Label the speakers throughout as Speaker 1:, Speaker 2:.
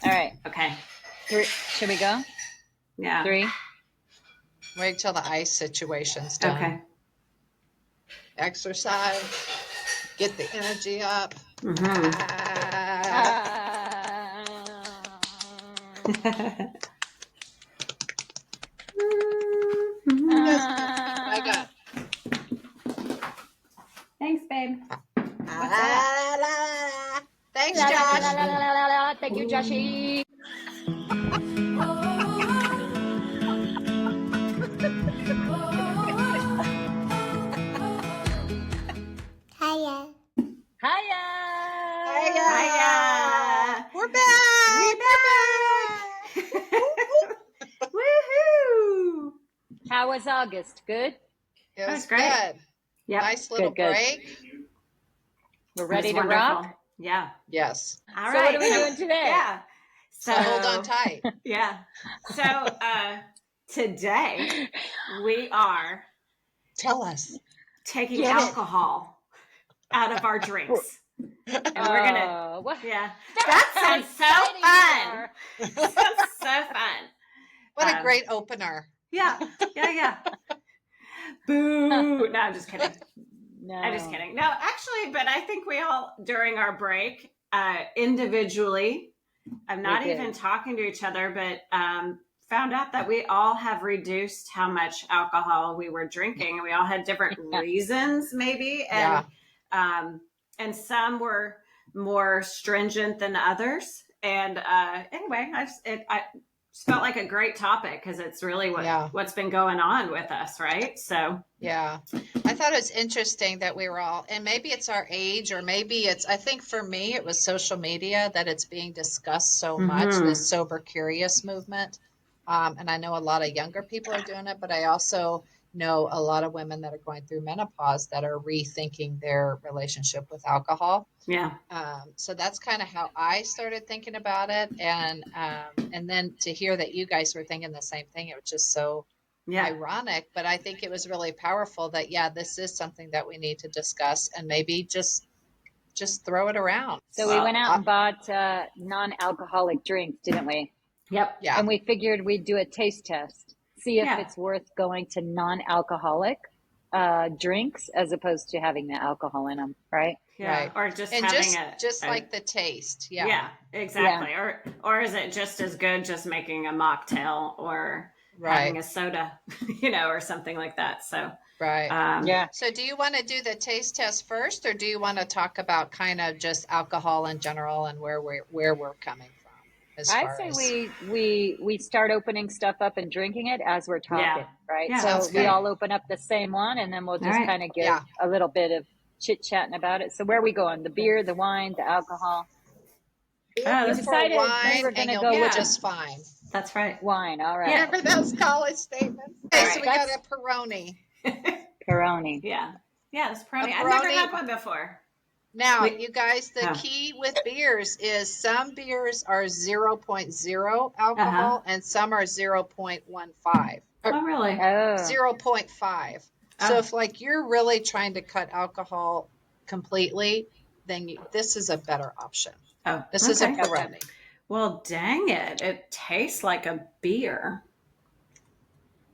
Speaker 1: All right.
Speaker 2: Okay.
Speaker 1: Should we go?
Speaker 2: Yeah.
Speaker 1: 3.
Speaker 3: Wait till the ice situation's done.
Speaker 2: Okay.
Speaker 3: Exercise. Get the energy up.
Speaker 2: Mm-hmm.
Speaker 3: Yes, I got.
Speaker 2: Thanks, babe.
Speaker 3: Thanks, Josh.
Speaker 1: Thank you, Joshy.
Speaker 4: Hiya.
Speaker 1: Hiya.
Speaker 2: Hiya.
Speaker 3: We're back.
Speaker 2: Woohoo!
Speaker 1: How was August? Good?
Speaker 3: It
Speaker 2: was
Speaker 3: was
Speaker 2: great.
Speaker 3: good.
Speaker 2: Yep.
Speaker 3: Nice little
Speaker 1: Good.
Speaker 3: break.
Speaker 1: We're
Speaker 2: It
Speaker 1: ready
Speaker 2: was
Speaker 1: to
Speaker 2: wonderful.
Speaker 1: rock?
Speaker 2: Yeah.
Speaker 3: Yes.
Speaker 2: All
Speaker 1: So
Speaker 2: right.
Speaker 1: what are we doing today?
Speaker 2: Yeah.
Speaker 3: So hold on tight.
Speaker 2: Yeah. So today we are
Speaker 3: Tell us.
Speaker 2: taking
Speaker 1: Get it.
Speaker 2: alcohol out of our drinks. And we're gonna yeah. That sounds so fun. Sounds so fun.
Speaker 3: What a great opener.
Speaker 2: Yeah. Boo. No, I'm just kidding.
Speaker 1: No.
Speaker 2: I'm just kidding. No, actually, but I think we all, during our break, individually, I'm not even talking to each other, but found out that we all have reduced how much alcohol we were drinking. And we all had different reasons, maybe. And some were more stringent than others. And anyway, I just felt like a great topic because it's really what's been going on with us, right? So
Speaker 3: yeah, I thought it was interesting that we were all, and maybe it's our age, or maybe it's, I think for me it was social media that it's being discussed so much, this sober curious movement. And I know a lot of younger people are doing it, but I also know a lot of women that are going through menopause that are rethinking their relationship with alcohol.
Speaker 2: Yeah.
Speaker 3: So that's kind of how I started thinking about it. And then to hear that you guys were thinking the same thing, it was just so ironic, but I think it was really powerful that, this is something that we need to discuss and maybe just throw it around.
Speaker 1: So we went out and bought non-alcoholic drinks, didn't we?
Speaker 2: Yep.
Speaker 3: Yeah.
Speaker 1: And we figured we'd do a taste test, see if it's worth going to non-alcoholic drinks as opposed to having the alcohol in them, right?
Speaker 2: Yeah.
Speaker 3: Right.
Speaker 2: Or just
Speaker 3: and
Speaker 2: having
Speaker 3: just like the taste. Yeah.
Speaker 2: Yeah, exactly. Yeah. Or is it just as good just making a mocktail or having a soda, or something like that. So
Speaker 3: right. So do you want to do the taste test first, or do you want to talk about kind of just alcohol in general and where we're coming from?
Speaker 1: I say we start opening stuff up and drinking it as we're talking, right?
Speaker 2: Yeah,
Speaker 1: so we all open up the same one, and then we'll just kind of give a little bit of chit-chatting about it. So where are we going? The beer, the wine, the alcohol?
Speaker 3: We decided
Speaker 1: we were going to go with
Speaker 3: just fine.
Speaker 2: That's right.
Speaker 1: Wine, all right.
Speaker 3: Remember those college statements? Okay, so we got a Peroni.
Speaker 1: Peroni.
Speaker 2: Yeah, it's Peroni. I've never had one before.
Speaker 3: Now, you guys, the key with beers is some beers are 0.0 alcohol and some are 0.15.
Speaker 2: Oh, really?
Speaker 3: 0.5. So if you're really trying to cut alcohol completely, then this is a better option.
Speaker 2: Oh,
Speaker 3: this is a Peroni.
Speaker 2: Well, dang it. It tastes like a beer.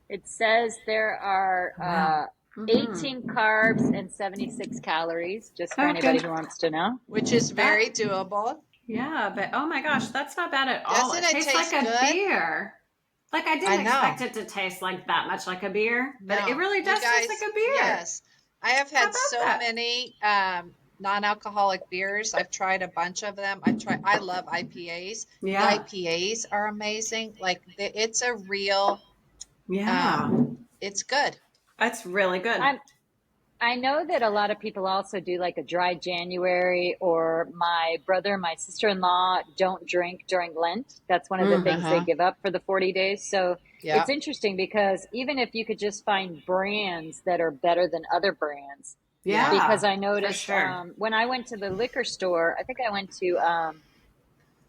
Speaker 1: It says there are 18 carbs and 76 calories, just for anybody who wants to know.
Speaker 3: Which is very doable.
Speaker 2: Yeah, but oh my gosh, that's not bad at all.
Speaker 3: Doesn't it
Speaker 2: tastes like
Speaker 3: good?
Speaker 2: A beer. Like I didn't expect it to taste like that much like a beer, but it really does taste like a beer.
Speaker 3: Yes. I have had so many non-alcoholic beers. I've tried a bunch of them. I love IPAs.
Speaker 2: Yeah.
Speaker 3: The IPAs are amazing. It's a real it's good.
Speaker 2: It's really good.
Speaker 1: I know that a lot of people also do like a dry January, or my brother, my sister-in-law don't drink during Lent. That's one of the things they give up for the 40 days. So it's interesting because even if you could just find brands that are better than other brands.
Speaker 2: Yeah.
Speaker 1: Because I noticed when I went to the liquor store, I think I went to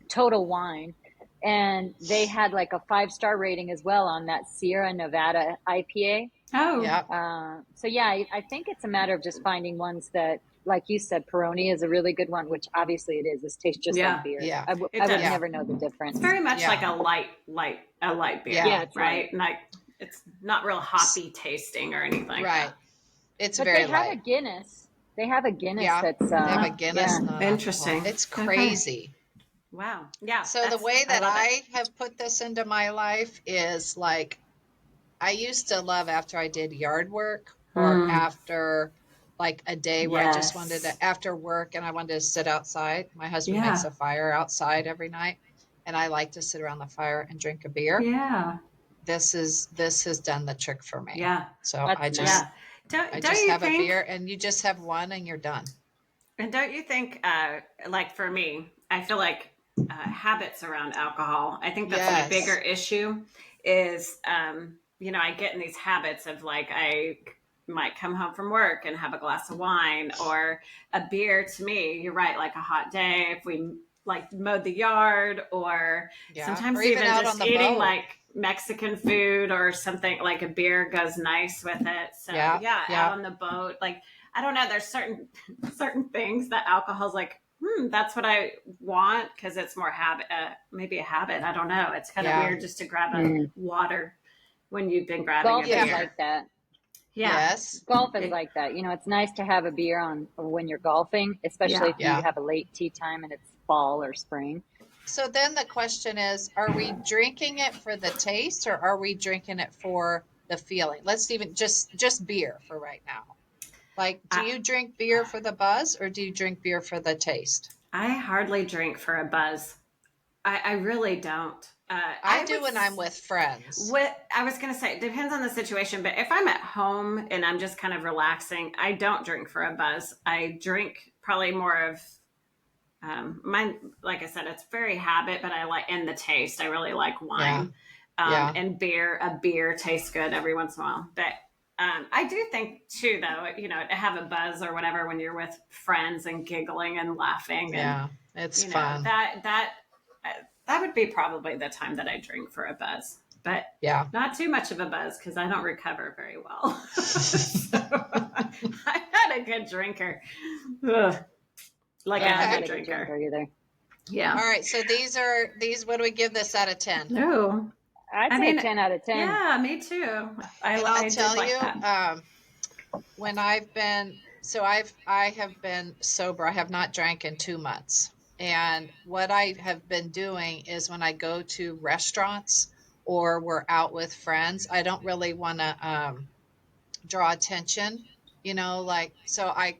Speaker 1: Total Wine, and they had like a 5-star rating as well on that Sierra Nevada IPA.
Speaker 2: Oh,
Speaker 3: yeah.
Speaker 1: So I think it's a matter of just finding ones that like you said, Peroni is a really good one, which obviously it is. This tastes just like beer.
Speaker 3: Yeah.
Speaker 2: It
Speaker 1: I would
Speaker 2: does.
Speaker 1: never know the difference.
Speaker 2: It's very much like a light beer.
Speaker 1: Yeah, it's
Speaker 2: right. Like it's not real hoppy tasting or anything like that.
Speaker 3: It's
Speaker 1: But
Speaker 3: very
Speaker 1: they have
Speaker 3: light.
Speaker 1: a Guinness. They have a Guinness that's
Speaker 3: they have a Guinness.
Speaker 2: Interesting.
Speaker 3: It's crazy.
Speaker 2: Wow. Yeah.
Speaker 3: So the way that
Speaker 2: I
Speaker 3: have put this into my life is like, I used to love after I did yard work or after like a day where I just wanted to, after work and I wanted to sit outside. My husband makes a fire outside every night and I like to sit around the fire and drink a beer.
Speaker 2: Yeah.
Speaker 3: This has done the trick for me.
Speaker 2: Yeah.
Speaker 3: So
Speaker 1: that's
Speaker 3: I just,
Speaker 2: Don't
Speaker 3: I just
Speaker 2: you
Speaker 3: have
Speaker 2: think,
Speaker 3: a beer and you just have one and you're done.
Speaker 2: And don't you think, like for me, I feel like habits around alcohol, I think that's my bigger issue is, I get in these habits of like, I might come home from work and have a glass of wine or a beer. To me, you're right, like a hot day, if we like mowed the yard or sometimes
Speaker 3: or even out
Speaker 2: just
Speaker 3: on the
Speaker 2: eating
Speaker 3: boat.
Speaker 2: like Mexican food or something, like a beer goes nice with it. So out on the boat, like, I don't know, there's certain things that alcohol's like, that's what I want because it's more habit, maybe a habit. I don't know. It's kind of weird just to grab a water when you've been grabbing
Speaker 1: golf
Speaker 2: a beer.
Speaker 1: is like that.
Speaker 2: Yeah.
Speaker 3: Yes.
Speaker 1: Golf is like that. It's nice to have a beer on when you're golfing, especially if you have a late tee time and it's fall or spring.
Speaker 3: So then the question is, are we drinking it for the taste or are we drinking it for the feeling? Let's even just beer for right now. Like, do you drink beer for the buzz or do you drink beer for the taste?
Speaker 2: I hardly drink for a buzz. I really don't.
Speaker 3: I do when I'm with friends.
Speaker 2: I was going to say, it depends on the situation, but if I'm at home and I'm just kind of relaxing, I don't drink for a buzz. I drink probably more of mine. Like I said, it's very habit, but I like, and the taste, I really like wine and beer. A beer tastes good every once in a while, but I do think too, though, to have a buzz or whatever when you're with friends and giggling and laughing. And,
Speaker 3: it's fun.
Speaker 2: That would be probably the time that I drink for a buzz, but not too much of a buzz because I don't recover very well. So, I'm not a good drinker. Ugh. Like
Speaker 1: I'm
Speaker 2: a
Speaker 1: not
Speaker 2: good
Speaker 1: a
Speaker 2: drinker
Speaker 1: either.
Speaker 2: Yeah.
Speaker 3: All right. So these, what do we give this out of 10?
Speaker 2: No.
Speaker 1: I'd say 10 out of 10.
Speaker 2: Yeah, me too.
Speaker 3: I'll tell you, when I have been sober. I have not drank in 2 months. And what I have been doing is when I go to restaurants or we're out with friends, I don't really want to draw attention, so I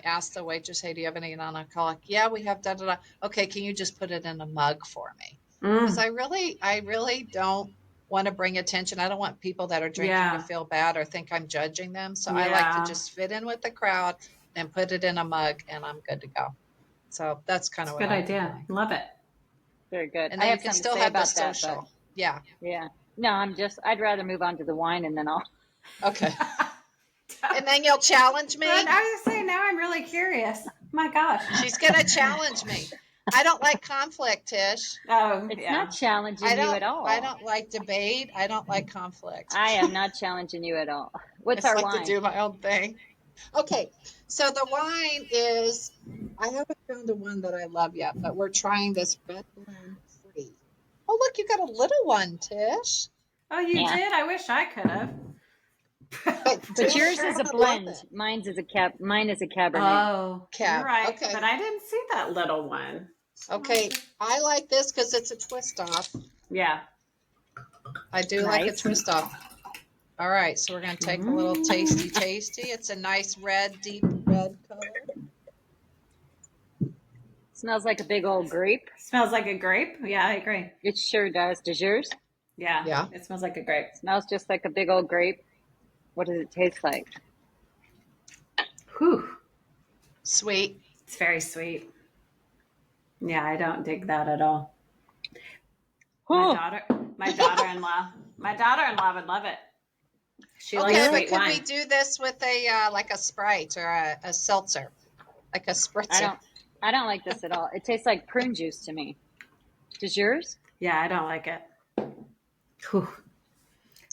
Speaker 3: asked the waitress, hey, do you have any non-alcoholic? Yeah, we have da da da. Okay, can you just put it in a mug for me? Because I really don't want to bring attention. I don't want people that are drinking to feel bad or think I'm judging them. So I like to just fit in with the crowd and put it in a mug and I'm good to go. So that's kind of what
Speaker 2: good
Speaker 3: I'm
Speaker 2: idea.
Speaker 3: doing.
Speaker 2: Love it.
Speaker 1: Very good.
Speaker 3: And then
Speaker 1: I have
Speaker 3: you can
Speaker 1: something
Speaker 3: still
Speaker 1: to say
Speaker 3: have the
Speaker 1: about that,
Speaker 3: social.
Speaker 1: but
Speaker 3: Yeah.
Speaker 1: No, I'd rather move on to the wine and then I'll.
Speaker 3: Okay. And then you'll challenge me.
Speaker 2: But I was saying, now I'm really curious. My gosh.
Speaker 3: She's going to challenge me. I don't like conflict, Tish.
Speaker 2: Oh,
Speaker 1: it's not challenging you at all.
Speaker 3: I don't like debate. I don't like conflict.
Speaker 1: I am not challenging you at all. What's our wine?
Speaker 3: To do my own thing. Okay, so the wine is, I haven't found the one that I love yet, but we're trying this red blend free. Oh, look, you got a little one, Tish.
Speaker 2: Oh, you did? I wish I could have.
Speaker 1: But yours is a blend. Mine is a Cabernet.
Speaker 2: Oh, you're right. Okay. But I didn't see that little one.
Speaker 3: Okay, I like this because it's a twist off.
Speaker 2: Yeah.
Speaker 3: I do like a twist off. All right, so we're going to take a little tasty. It's a nice deep red color.
Speaker 1: Smells like a big old grape.
Speaker 2: Smells like a grape? Yeah, I agree.
Speaker 1: It sure does. Does yours?
Speaker 2: Yeah. It smells like a grape.
Speaker 1: Smells just like a big old grape. What does it taste like?
Speaker 2: Whew.
Speaker 3: Sweet.
Speaker 2: It's very sweet. Yeah, I don't dig that at all. My daughter-in-law would love it. She likes sweet wine.
Speaker 3: Could we do this with a like a Sprite or a seltzer, like a spritzer?
Speaker 1: I don't like this at all. It tastes like prune juice to me. Does yours?
Speaker 2: Yeah, I don't like it. Whew.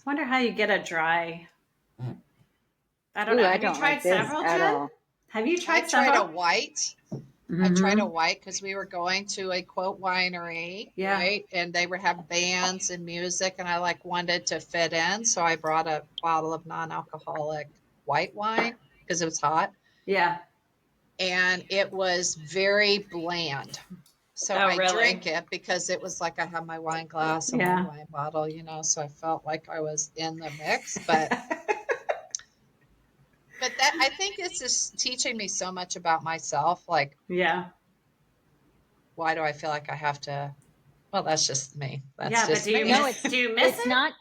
Speaker 2: Wonder how you get a dry. I don't know. Have you tried several, Jen? Have you
Speaker 3: I
Speaker 2: tried
Speaker 3: tried a
Speaker 2: several?
Speaker 3: white. I tried a white because we were going to a quote winery,
Speaker 2: Yeah.
Speaker 3: right? And they would have bands and music, and I like wanted to fit in, so I brought a bottle of non-alcoholic white wine because it was hot,
Speaker 2: Yeah.
Speaker 3: and it was very bland. So
Speaker 2: Oh,
Speaker 3: I
Speaker 2: really?
Speaker 3: drank it because it was like I had my wine glass and my
Speaker 2: Yeah.
Speaker 3: wine bottle, so I felt like I was in the mix, but that I think it's just teaching me so much about myself. Like,
Speaker 2: Yeah.
Speaker 3: why do I feel like I have to? Well, that's just me. That's
Speaker 2: Yeah, but
Speaker 3: just me.
Speaker 1: No,
Speaker 2: do you miss
Speaker 1: it's
Speaker 2: it?
Speaker 1: not.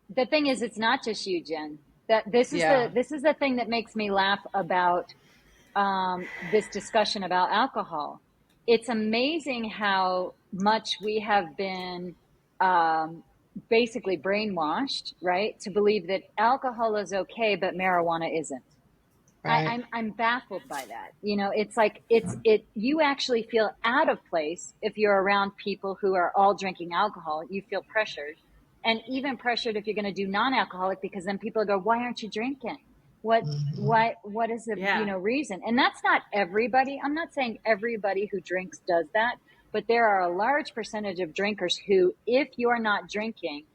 Speaker 1: The thing is, it's not just you, Jen. That
Speaker 3: Yeah.
Speaker 1: this is the thing that makes me laugh about this discussion about alcohol. It's amazing how much we have been um, basically brainwashed, right, to believe that alcohol is okay, but marijuana isn't.
Speaker 3: Right.
Speaker 1: I'm baffled by that. It's like you actually feel out of place if you're around people who are all drinking alcohol. You feel pressured, and even pressured if you're going to do non-alcoholic, because then people go, "Why aren't you drinking? What
Speaker 3: Hmm.
Speaker 1: what is the
Speaker 2: Yeah.
Speaker 1: reason?" And that's not everybody. I'm not saying everybody who drinks does that, but there are a large percentage of drinkers who, if you're not drinking,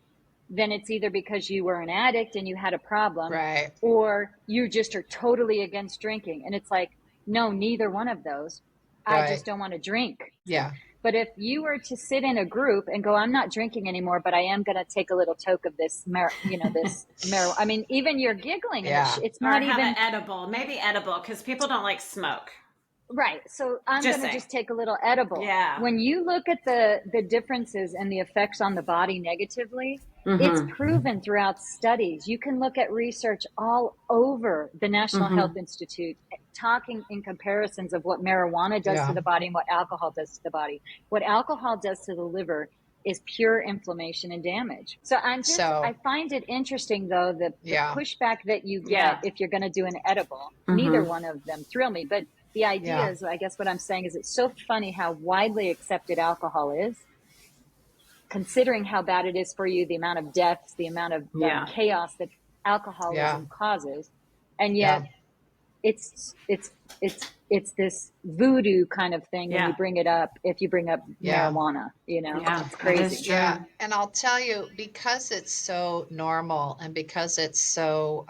Speaker 1: then it's either because you were an addict and you had a problem,
Speaker 3: Right.
Speaker 1: or you just are totally against drinking. And it's like, no, neither one of those. I
Speaker 3: Right.
Speaker 1: just don't want to drink.
Speaker 3: Yeah.
Speaker 1: But if you were to sit in a group and go, I'm not drinking anymore, but I am going to take a little toke of this, this marijuana. I mean, even you're giggling, and
Speaker 3: Yeah.
Speaker 1: it's
Speaker 2: Or
Speaker 1: not
Speaker 2: have an
Speaker 1: even
Speaker 2: edible. Maybe edible because people don't like smoke.
Speaker 1: right. So I'm
Speaker 2: Just
Speaker 1: going to
Speaker 2: saying.
Speaker 1: just take a little edible.
Speaker 2: Yeah.
Speaker 1: When you look at the differences and the effects on the body negatively, it's
Speaker 2: Mm-hmm.
Speaker 1: proven throughout studies. You can look at research all over the National Health
Speaker 2: Mm-hmm.
Speaker 1: Institute talking in comparisons of what marijuana does to
Speaker 3: Yeah.
Speaker 1: the body and what alcohol does to the body. What alcohol does to the liver is pure inflammation and damage. So I
Speaker 3: So,
Speaker 1: find it interesting though, the
Speaker 3: yeah.
Speaker 1: pushback that you get
Speaker 2: Yeah.
Speaker 1: if you're going to do an edible. Neither
Speaker 2: Mm-hmm.
Speaker 1: one of them thrill me, but the idea
Speaker 3: Yeah.
Speaker 1: is, I guess what I'm saying is, it's so funny how widely accepted alcohol is, considering how bad it is for you, the amount of deaths, the amount of
Speaker 2: Yeah.
Speaker 1: chaos that
Speaker 3: Yeah.
Speaker 1: alcoholism causes. And
Speaker 3: Yeah.
Speaker 1: yet it's this voodoo kind of thing when you
Speaker 2: Yeah.
Speaker 1: bring it up, if you bring up
Speaker 3: Yeah.
Speaker 1: marijuana,
Speaker 2: Yeah.
Speaker 1: it's
Speaker 2: That is
Speaker 1: crazy.
Speaker 2: true.
Speaker 3: Yeah. And I'll tell you, because it's so normal and because it's so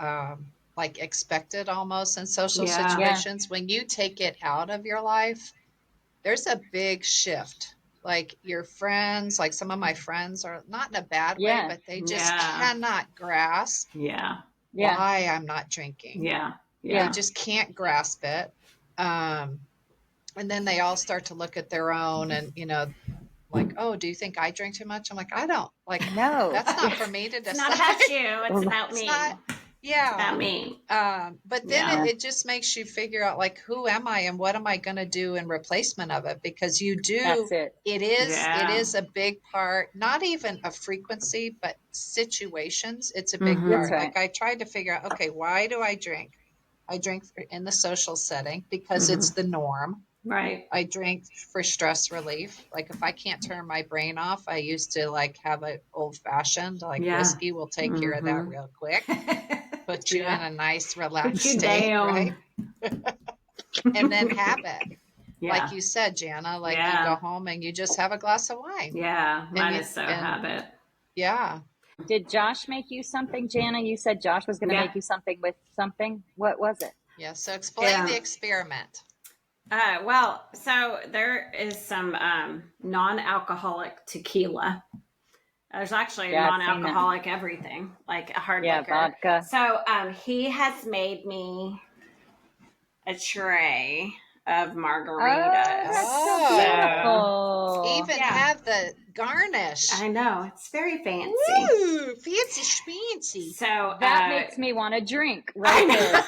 Speaker 3: like expected almost in social
Speaker 2: Yeah.
Speaker 1: Yeah.
Speaker 3: situations, when you take it out of your life, there's a big shift. Like your friends, like some of my friends are not in a bad way,
Speaker 1: Yeah.
Speaker 3: but they just
Speaker 2: Yeah.
Speaker 3: cannot grasp
Speaker 2: Yeah.
Speaker 1: Yeah.
Speaker 3: why I'm not drinking.
Speaker 2: Yeah.
Speaker 3: They
Speaker 1: Yeah.
Speaker 2: Yeah.
Speaker 3: just can't grasp it. Um, and then they all start to look at their own and, like, oh, do you think I drink too much? I'm like, I don't. Like,
Speaker 1: No.
Speaker 3: that's not
Speaker 1: Yeah.
Speaker 3: for me to
Speaker 2: It's not
Speaker 3: decide.
Speaker 2: about you. It's about
Speaker 3: It's
Speaker 2: me.
Speaker 3: not,
Speaker 2: It's about
Speaker 3: yeah.
Speaker 2: me.
Speaker 3: But then
Speaker 2: Yeah.
Speaker 3: it just makes you figure out, like, who am I and what am I going to do in replacement of it? Because
Speaker 1: That's it.
Speaker 3: it
Speaker 2: Yeah.
Speaker 3: is a big part, not even a frequency, but situations. It's a big
Speaker 2: Mm-hmm.
Speaker 1: That's
Speaker 3: part.
Speaker 1: right.
Speaker 3: Like I tried to figure out, okay, why do I drink? I drink in the social setting because
Speaker 2: Mm-hmm.
Speaker 3: it's the norm.
Speaker 2: Right.
Speaker 3: I drink for stress relief. Like if I can't turn my brain off, I used to like have an old fashioned, like
Speaker 2: Yeah.
Speaker 3: whiskey will take care of that
Speaker 2: Mm-hmm.
Speaker 3: real quick, put you in
Speaker 2: Yeah.
Speaker 3: a nice
Speaker 2: Put
Speaker 3: relaxed
Speaker 2: you
Speaker 3: state,
Speaker 2: down.
Speaker 3: right? And then have it. Like
Speaker 2: Yeah.
Speaker 3: you said, Jana, like you go
Speaker 2: Yeah.
Speaker 3: home and you just have a glass of wine.
Speaker 2: Yeah.
Speaker 3: And
Speaker 2: Mine is so
Speaker 3: and
Speaker 2: habit.
Speaker 3: yeah.
Speaker 1: Did Josh make you something, Jana? You said Josh was going to
Speaker 2: Yeah.
Speaker 1: make you something with something. What was it?
Speaker 3: Yeah. So explain
Speaker 2: Yeah.
Speaker 3: the experiment.
Speaker 2: Well, so there is some non-alcoholic tequila. There's actually
Speaker 1: Yeah, I've seen that.
Speaker 2: non-alcoholic everything, like a hard
Speaker 1: Yeah,
Speaker 2: liquor.
Speaker 1: vodka.
Speaker 2: So he has made me a tray of margaritas.
Speaker 1: Oh, that's so beautiful.
Speaker 3: Even
Speaker 2: Yeah.
Speaker 3: have the garnish.
Speaker 2: I know, it's very fancy.
Speaker 3: Woo, fancy schmancy.
Speaker 2: So
Speaker 1: That makes me want to drink right there.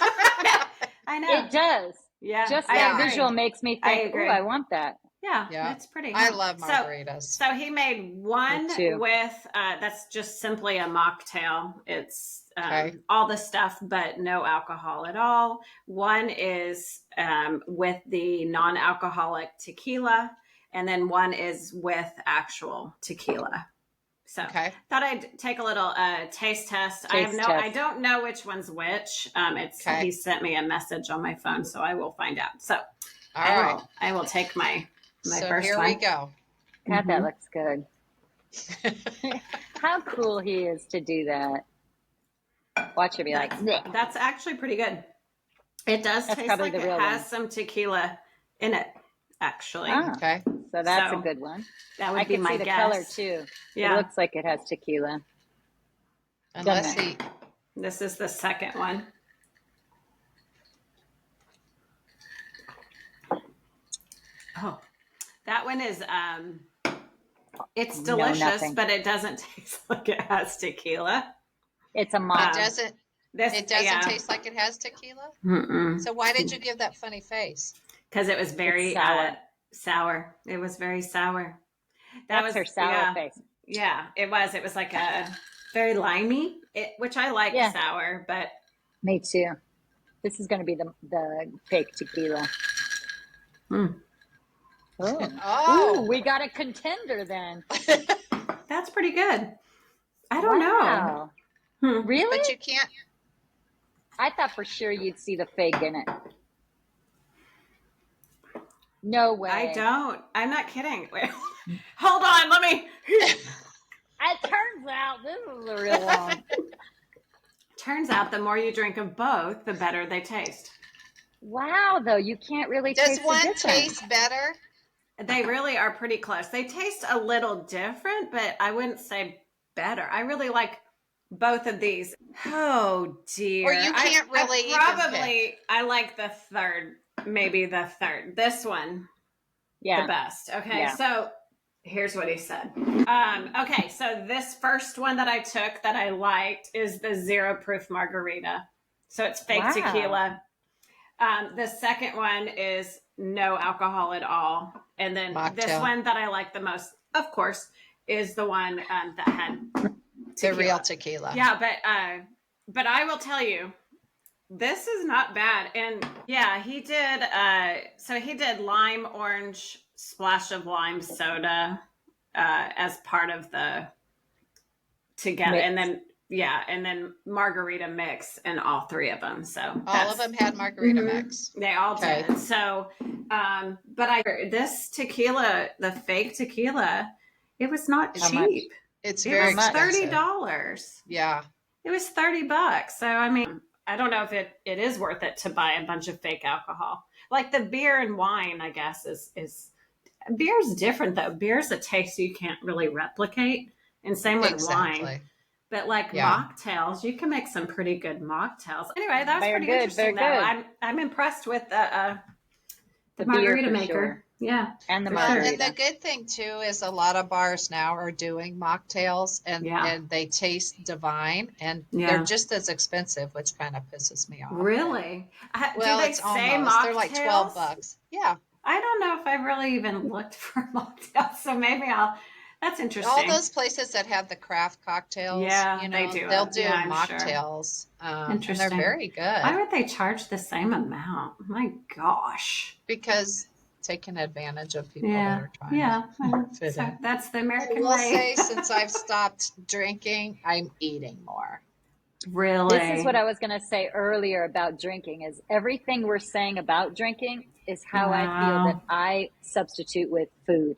Speaker 2: I know.
Speaker 1: It does.
Speaker 2: Yeah.
Speaker 1: Just
Speaker 2: I
Speaker 1: that
Speaker 2: agree.
Speaker 1: visual makes me
Speaker 2: I
Speaker 1: think, oh,
Speaker 2: agree.
Speaker 1: I want that.
Speaker 2: Yeah,
Speaker 3: Yeah.
Speaker 2: it's pretty.
Speaker 3: I
Speaker 2: huh?
Speaker 3: love margaritas.
Speaker 2: So he made one
Speaker 1: Me too.
Speaker 2: with that's just simply a mocktail. It's
Speaker 3: Okay.
Speaker 2: all the stuff, but no alcohol at all. One is with the non-alcoholic tequila, and then one is with actual tequila. So
Speaker 3: Okay.
Speaker 2: thought I'd take a little taste test. I don't know which one's which. He sent me a message on my phone, so I will find out. So I will take my first one.
Speaker 3: Here we go.
Speaker 1: God, that looks good. How cool he is to do that. Watch it be like, bleh.
Speaker 2: That's actually pretty good. It does taste like it has some tequila in it, actually.
Speaker 1: Ah, okay. So that's a good one.
Speaker 2: That would be my guess. I
Speaker 1: can see the color too. Yeah. It looks like it has tequila.
Speaker 3: And let's see.
Speaker 2: This is the second one. Oh, that one is, it's delicious, but it doesn't taste like it has tequila.
Speaker 1: It's a malt.
Speaker 3: It doesn't taste like it has tequila? Mm-mm. So why did you give that funny face?
Speaker 2: Because it was very sour. It was very sour.
Speaker 1: That's her sour face.
Speaker 2: Yeah, it was. It was like a very limey, which I like sour, but...
Speaker 1: Me too. This is going to be the fake tequila.
Speaker 2: Mm.
Speaker 1: Oh. Ooh, we got a contender then.
Speaker 2: That's pretty good. I don't know.
Speaker 1: Really?
Speaker 3: But you can't.
Speaker 1: I thought for sure you'd see the fake in it. No way.
Speaker 2: I don't. I'm not kidding. Wait, hold on. Let me.
Speaker 1: It turns out this is a real one.
Speaker 2: Turns out the more you drink of both, the better they taste.
Speaker 1: Wow, though. You can't really taste the difference.
Speaker 3: Does one taste better?
Speaker 2: They really are pretty close. They taste a little different, but I wouldn't say better. I really like both of these. Oh, dear.
Speaker 3: Or you can't really
Speaker 2: I like the third. Maybe the third. This one.
Speaker 1: Yeah.
Speaker 2: The best. Okay, so here's what he said. Okay, so this first one that I took that I liked is the 0 proof margarita. So it's fake tequila. The second one is no alcohol at all. And then this one that I like the most, of course, is the one that had tequila.
Speaker 3: The real tequila.
Speaker 2: Yeah, but I will tell you, this is not bad. And yeah, he did, so he did lime, orange, splash of lime soda as part of the together. Mix. And then margarita mix in all three of them. So
Speaker 3: all of them had margarita mix.
Speaker 2: They all did. So, but this tequila, the fake tequila, it was not cheap.
Speaker 3: It's very expensive.
Speaker 2: $30.
Speaker 3: Yeah.
Speaker 2: It was $30. So, I mean, I don't know if it is worth it to buy a bunch of fake alcohol. Like the beer and wine, I guess, is beer's different though. Beer's a taste you can't really replicate. And same with wine. But like mocktails, you can make some pretty good mocktails. Anyway, that was pretty interesting though. I'm impressed with the margarita maker. Sure. Yeah.
Speaker 1: And the margarita.
Speaker 3: And the good thing too is a lot of bars now are doing mocktails and they taste divine and they're just as expensive, which kind of pisses me off.
Speaker 2: Really?
Speaker 3: Well,
Speaker 2: do they
Speaker 3: it's
Speaker 2: say
Speaker 3: almost.
Speaker 2: mocktails?
Speaker 3: They're like $12. Yeah.
Speaker 2: I don't know if I really even looked for mocktails, so maybe that's interesting.
Speaker 3: All those places that have the craft cocktails,
Speaker 2: they do.
Speaker 3: They'll do mocktails. Sure. Interesting. And they're very good.
Speaker 2: Why would they charge the same amount? My gosh.
Speaker 3: Because taking advantage of people that are trying to fit in.
Speaker 2: That's the American way.
Speaker 3: I will say, since I've stopped drinking, I'm eating more.
Speaker 2: Really?
Speaker 1: This is what I was going to say earlier about drinking, is everything we're saying about drinking is how I feel that I substitute with food.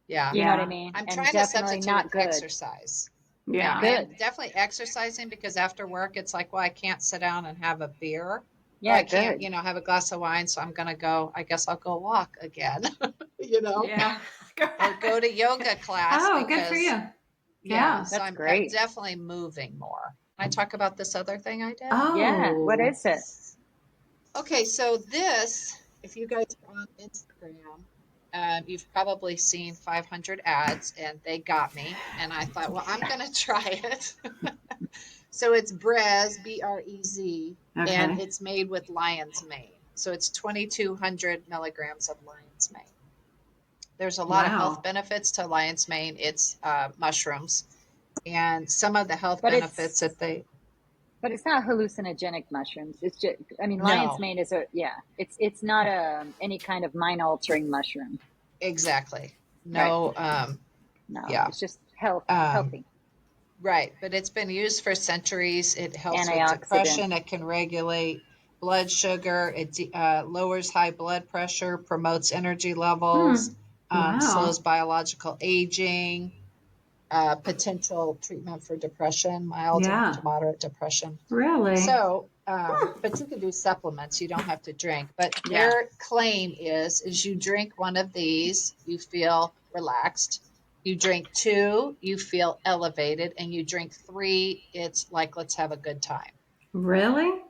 Speaker 3: Yeah.
Speaker 1: You know what I mean?
Speaker 3: I'm trying to substitute with exercise.
Speaker 2: Yeah.
Speaker 3: I'm definitely exercising because after work, it's like, well, I can't sit down and have a beer.
Speaker 1: Yeah,
Speaker 3: I can't, have a glass of wine. So I'm going to go, I guess I'll go walk again,
Speaker 2: Yeah.
Speaker 3: Or go to yoga class.
Speaker 2: Oh, good for you. Yeah.
Speaker 3: So I'm definitely moving more. Can I talk about this other thing I did?
Speaker 2: Oh.
Speaker 1: Yeah. What is it?
Speaker 3: Okay. So this, if you guys are on Instagram, you've probably seen 500 ads and they got me. And I thought, well, I'm going to try it. So it's Brez, B-R-E-Z, and it's made with lion's mane. So it's 2,200 milligrams of lion's mane. There's a lot of health benefits to lion's mane. It's mushrooms. And some of the health benefits that they...
Speaker 1: But it's not hallucinogenic mushrooms. It's just, lion's mane is it's not any kind of mind-altering mushroom.
Speaker 3: Exactly. No,
Speaker 1: No,
Speaker 3: Yeah.
Speaker 1: it's just health,
Speaker 3: Um,
Speaker 1: healthy.
Speaker 3: Right, but it's been used for centuries. It helps with
Speaker 1: Antioxidant.
Speaker 3: depression. It can regulate blood sugar. It lowers high blood pressure, promotes energy levels,
Speaker 2: Wow.
Speaker 3: slows biological aging, potential treatment for depression, mild to moderate depression.
Speaker 2: Really?
Speaker 3: So, but you can do supplements. You don't have to drink. But their claim is you drink one of these, you feel relaxed. You drink 2, you feel elevated, and you drink 3, it's like, let's have a good time.
Speaker 2: Really?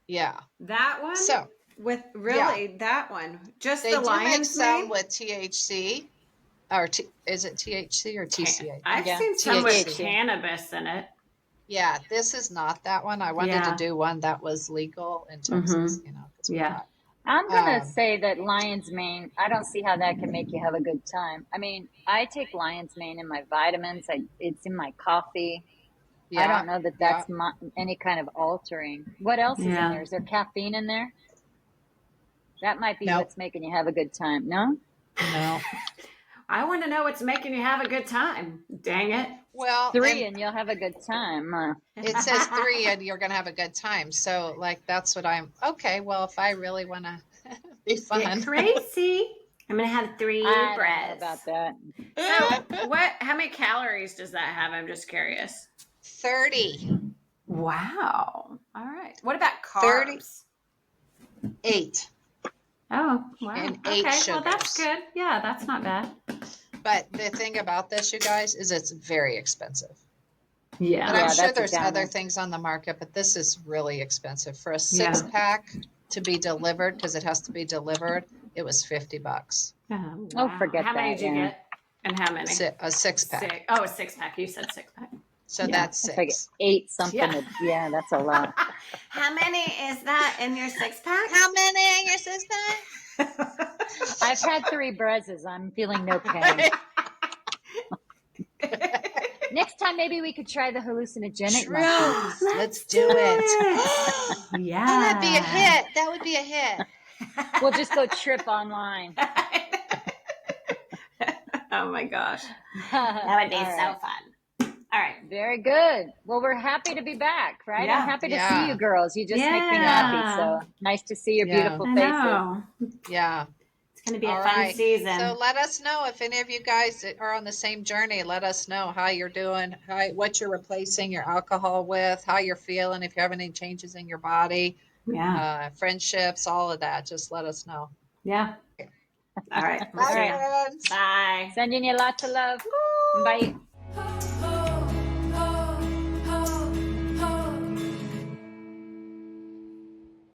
Speaker 3: Yeah.
Speaker 2: That one?
Speaker 3: So,
Speaker 2: with really that one? Just
Speaker 3: they
Speaker 2: the
Speaker 3: do make
Speaker 2: lion's
Speaker 3: some
Speaker 2: mane?
Speaker 3: with THC, or is it THC or TCA?
Speaker 2: I've
Speaker 1: Yeah,
Speaker 2: seen some with
Speaker 3: THC.
Speaker 2: cannabis in it.
Speaker 3: Yeah, this is not that one. I wanted to do one that was legal in Texas, you know, because we thought.
Speaker 1: I'm going to say that lion's mane, I don't see how that can make you have a good time. I mean, I take lion's mane in my vitamins. It's in my coffee. I don't know that that's any kind of altering. What else is in there? Is there caffeine in there? That might be what's making you have a good time. No?
Speaker 3: No.
Speaker 2: I want to know what's making you have a good time. Dang it.
Speaker 3: Well,
Speaker 1: 3 and you'll have a good time.
Speaker 3: It says 3 and you're going to have a good time. So, like, that's what okay. Well, if I really want to be fun.
Speaker 2: Get crazy. I'm going to have 3
Speaker 1: I
Speaker 2: breaths.
Speaker 1: don't know about that.
Speaker 2: So, how many calories does that have? I'm just curious.
Speaker 3: 30.
Speaker 2: Wow. All right. What about carbs?
Speaker 3: 8.
Speaker 2: Oh, wow.
Speaker 3: And 8
Speaker 2: okay,
Speaker 3: sugars.
Speaker 2: well, that's good. Yeah, that's not bad.
Speaker 3: But the thing about this, you guys, is it's very expensive.
Speaker 2: Yeah.
Speaker 3: But I'm sure there's other things on the market, but this is really expensive. For a 6-pack to be delivered, because it has to be delivered, it was $50.
Speaker 2: Wow.
Speaker 1: Oh, forget
Speaker 2: how many
Speaker 1: that,
Speaker 2: did you get? And how many?
Speaker 3: A 6-pack.
Speaker 2: Oh, a 6-pack. You said 6-pack.
Speaker 3: So that's 6.
Speaker 1: It's like 8 something. Yeah, that's a lot.
Speaker 2: How many is that in your 6-pack?
Speaker 3: How many in your 6-pack?
Speaker 1: I've had 3 brezzes. I'm feeling no pain. Next time, maybe we could try the hallucinogenic mushrooms.
Speaker 3: Let's do it.
Speaker 2: Yeah.
Speaker 3: Oh, that'd be a hit. That would be a hit.
Speaker 1: We'll just go trip online.
Speaker 2: Oh my gosh. That would be so fun. All right.
Speaker 1: Very good. Well, we're happy to be back, right?
Speaker 2: Yeah.
Speaker 1: I'm happy to see you girls. You just make me happy. So nice to see your beautiful faces.
Speaker 3: Yeah.
Speaker 2: It's going to be a fun season.
Speaker 3: So let us know if any of you guys are on the same journey. Let us know how you're doing, what you're replacing your alcohol with, how you're feeling, if you have any changes in your body, friendships, all of that. Just let us know.
Speaker 2: Yeah. All right.
Speaker 3: Bye, friends.
Speaker 2: Bye.
Speaker 1: Sending you lots of love. Bye.